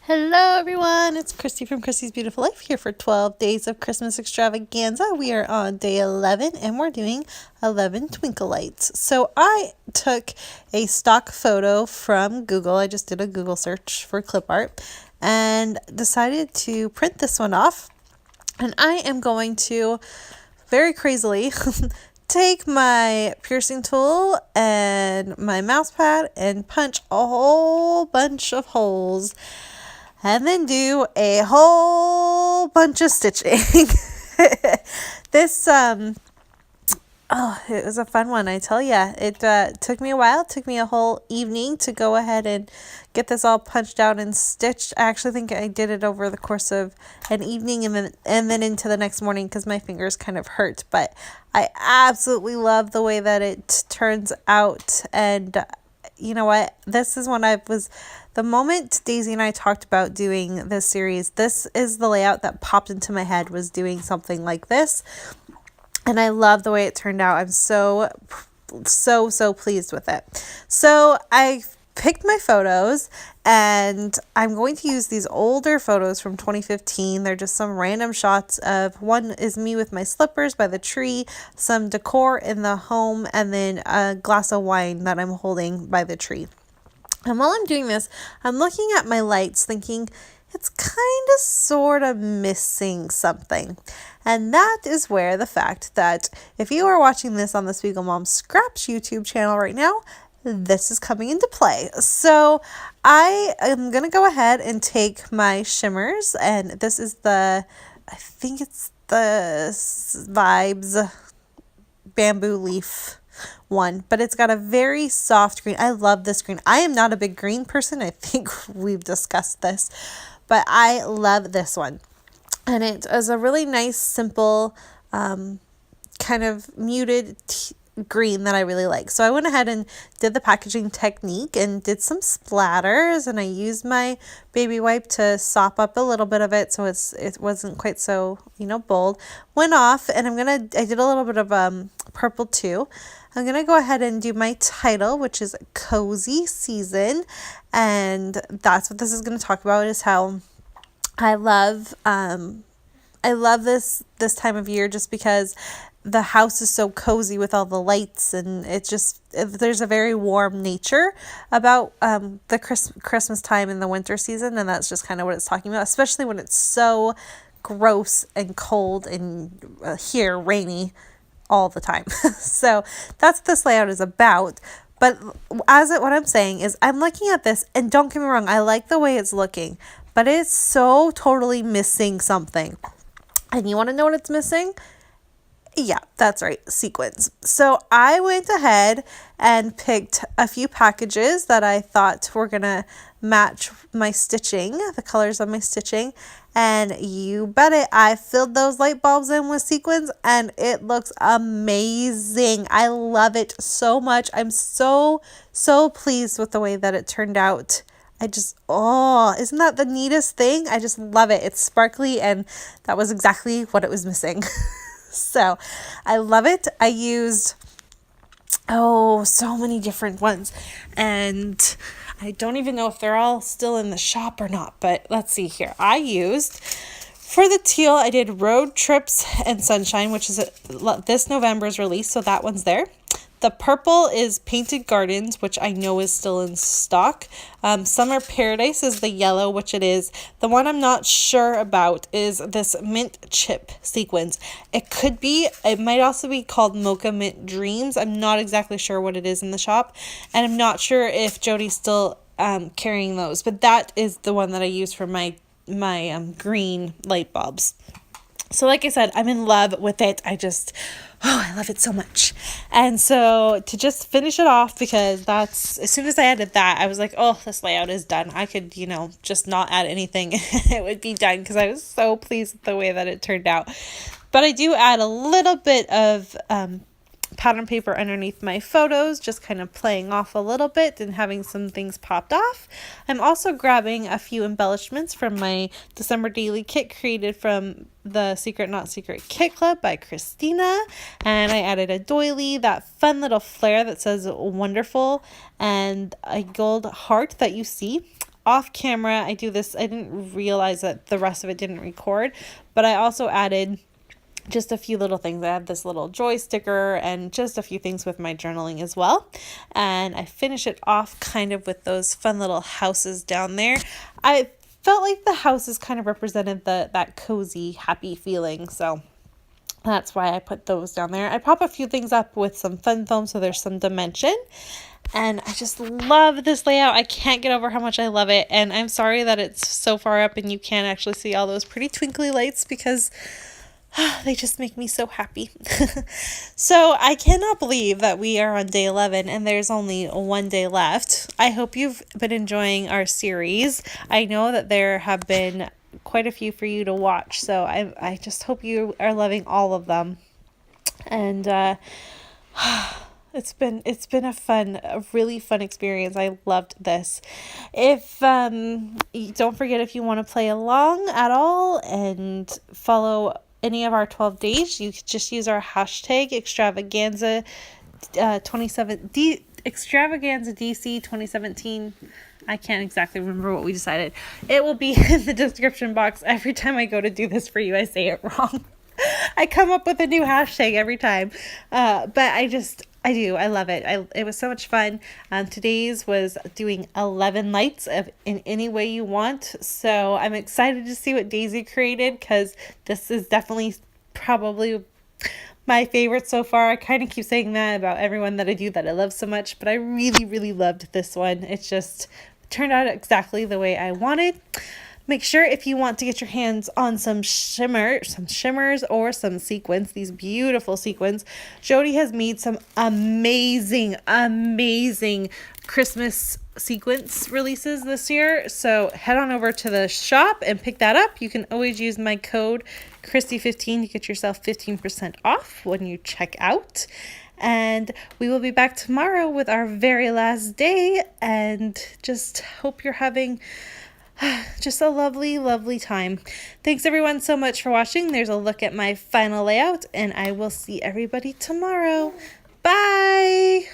Hello everyone, it's Christy from Christy's Beautiful Life here for 12 Days of Christmas Extravaganza. We are on day 11 and we're doing 11 Twinkle Lights. So I took a stock photo from Google. I just did a Google search for clip art and decided to print this one off. And I am going to very crazily take my piercing tool and my mouse pad and punch a whole bunch of holes and then do a whole bunch of stitching. This, it was a fun one, I tell ya. It took me a while. It took me a whole evening to go ahead and get this all punched out and stitched. I actually think I did it over the course of an evening and then into the next morning because my fingers kind of hurt. But I absolutely love the way that it turns out. And you know what? This is when the moment Daisy and I talked about doing this series, this is the layout that popped into my head, was doing something like this. And I love the way it turned out. I'm so pleased with it. So I picked my photos and I'm going to use these older photos from 2015. They're just some random shots of, one is me with my slippers by the tree, some decor in the home, and then a glass of wine that I'm holding by the tree. And while I'm doing this, I'm looking at my lights thinking, it's kind of sort of missing something. And that is where the fact that if you are watching this on the Spiegel Mom Scraps YouTube channel right now, this is coming into play. So I am going to go ahead and take my shimmers, and this is I think it's the Vibes bamboo leaf one, but it's got a very soft green. I love this green. I am not a big green person. I think we've discussed this, but I love this one. And it is a really nice, simple, kind of muted green that I really like. So I went ahead and did the packaging technique and did some splatters, and I used my baby wipe to sop up a little bit of it so it wasn't quite so, bold. Went off, and I did a little bit of purple too. I'm going to go ahead and do my title, which is Cozy Season, and that's what this is going to talk about, is how I love this time of year just because the house is so cozy with all the lights, and there's a very warm nature about the Christmas time in the winter season, and that's just kind of what it's talking about, especially when it's so gross and cold and here rainy all the time. So that's what this layout is about. But what I'm saying is, I'm looking at this, and don't get me wrong, I like the way it's looking, but it's so totally missing something. And you want to know what it's missing? Yeah, that's right, sequins. So I went ahead and picked a few packages that I thought were going to match my stitching, the colors of my stitching. And you bet it, I filled those light bulbs in with sequins, and it looks amazing. I love it so much. I'm so pleased with the way that it turned out. Isn't that the neatest thing? I just love it. It's sparkly, and that was exactly what it was missing. So I love it. I used, so many different ones, and I don't even know if they're all still in the shop or not, but let's see here. For the teal, I did Road Trips and Sunshine, which is this November's release, so that one's there. The purple is Painted Gardens, which I know is still in stock. Summer Paradise is the yellow, which it is. The one I'm not sure about is this Mint Chip sequins. It might also be called Mocha Mint Dreams. I'm not exactly sure what it is in the shop, and I'm not sure if Jody's still carrying those, but that is the one that I use for my green light bulbs. So like I said, I'm in love with it. I love it so much. And so to just finish it off, because as soon as I added that, I was like, this layout is done. I could, just not add anything. It would be done, because I was so pleased with the way that it turned out. But I do add a little bit of pattern paper underneath my photos, just kind of playing off a little bit and having some things popped off. I'm also grabbing a few embellishments from my December daily kit created from the Secret Not Secret Kit Club by Christina, and I added a doily, that fun little flare that says wonderful, and a gold heart that you see. off camera, I do this. I didn't realize that the rest of it didn't record, but I also added just a few little things. I have this little joy sticker and just a few things with my journaling as well. And I finish it off kind of with those fun little houses down there. I felt like the houses kind of represented that cozy, happy feeling. So that's why I put those down there. I pop a few things up with some fun foam so there's some dimension. And I just love this layout. I can't get over how much I love it. And I'm sorry that it's so far up and you can't actually see all those pretty twinkly lights because they just make me so happy. So I cannot believe that we are on day 11 and there's only one day left. I hope you've been enjoying our series. I know that there have been quite a few for you to watch, so I just hope you are loving all of them. And it's been a really fun experience. I loved this. If don't forget, if you want to play along at all and follow any of our 12 days, you could just use our hashtag Extravaganza 27 Extravaganza DC 2017. I can't exactly remember what we decided. It will be in the description box. Every time I go to do this for you, I say it wrong. I come up with a new hashtag every time. But I do. I love it. It was so much fun. Today's was doing 11 lights in any way you want. So I'm excited to see what Daisy created because this is definitely probably my favorite so far. I kind of keep saying that about everyone that I do that I love so much, but I really, really loved this one. It just turned out exactly the way I wanted. Make sure if you want to get your hands on some shimmers or some sequins, these beautiful sequins, Jody has made some amazing Christmas sequence releases this year. So head on over to the shop and pick that up. You can always use my code Christy15 to get yourself 15% off when you check out. And we will be back tomorrow with our very last day, and just hope you're having just a lovely, lovely time. Thanks everyone so much for watching. There's a look at my final layout, and I will see everybody tomorrow. Bye!